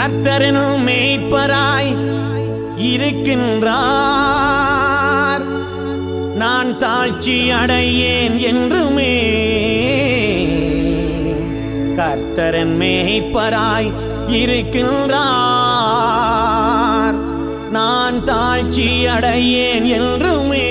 கர்த்தரினும் மேய்ப்பராய் இருக்கின்றார். நான் தாழ்ச்சி அடையேன் என்றுமே. கர்த்தரன் மேய்ப்பராய் இருக்கின்றார். நான் தாழ்ச்சி அடையேன் என்றுமே.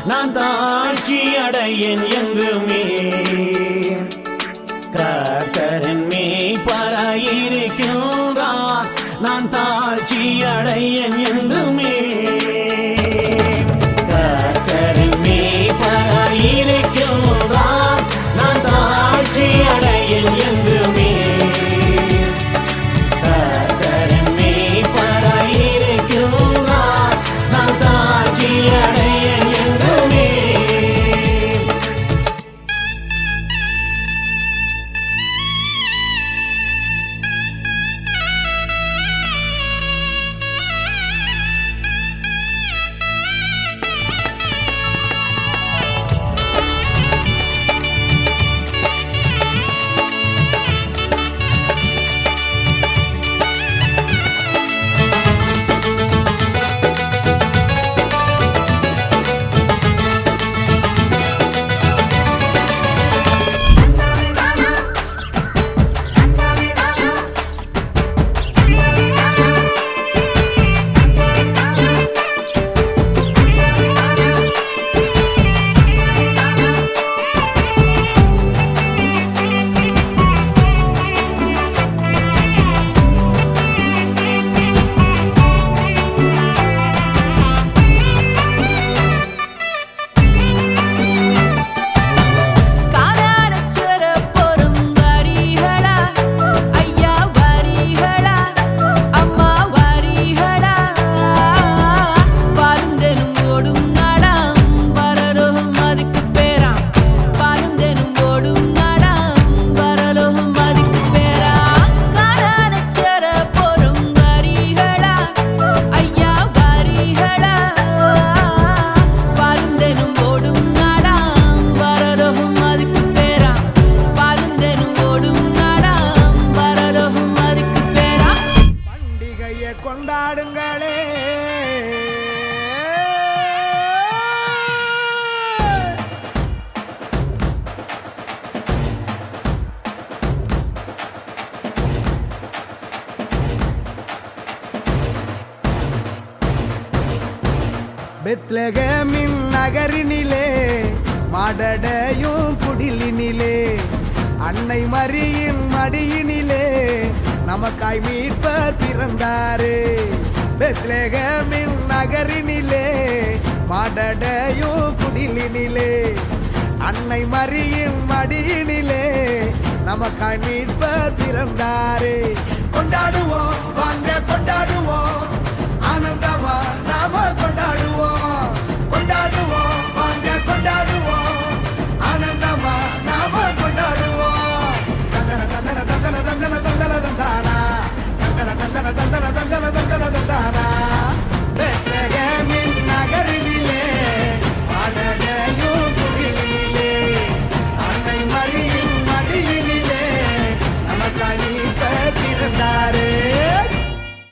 நான் தாழ்ச்சி அடையேன் என்றுமே. கர்த்தரின் மேய்ப்பராய் இருக்கின்றார். நான் தாழ்ச்சி அடையேன் என்றுமே. கர்த்தரின் மேய்ப்பராய் இருக்கின்றார். நான் தாழ்ச்சி அடையேன் என்றுமே. கர்த்தரின் மேய்ப்பராய் இருக்கின்றார். நான் தாழ்ச்சி அடையேன். கொண்டாடுங்களே. பெத்லகேமின் நகரினிலே மாடடையும் குடிலினிலே அன்னை மரியின் மடியினிலே நமக்காய் மீட்பர் பிறந்தாரே. பெத்லகேமின் நகரினிலே மாடடையும் குடிலினிலே அன்னை மரியின் மடியினிலே நமக்காய் மீட்பர் பிறந்தாரே. கொண்டாடுவோம், வாங்க கொண்டாடுவோம்,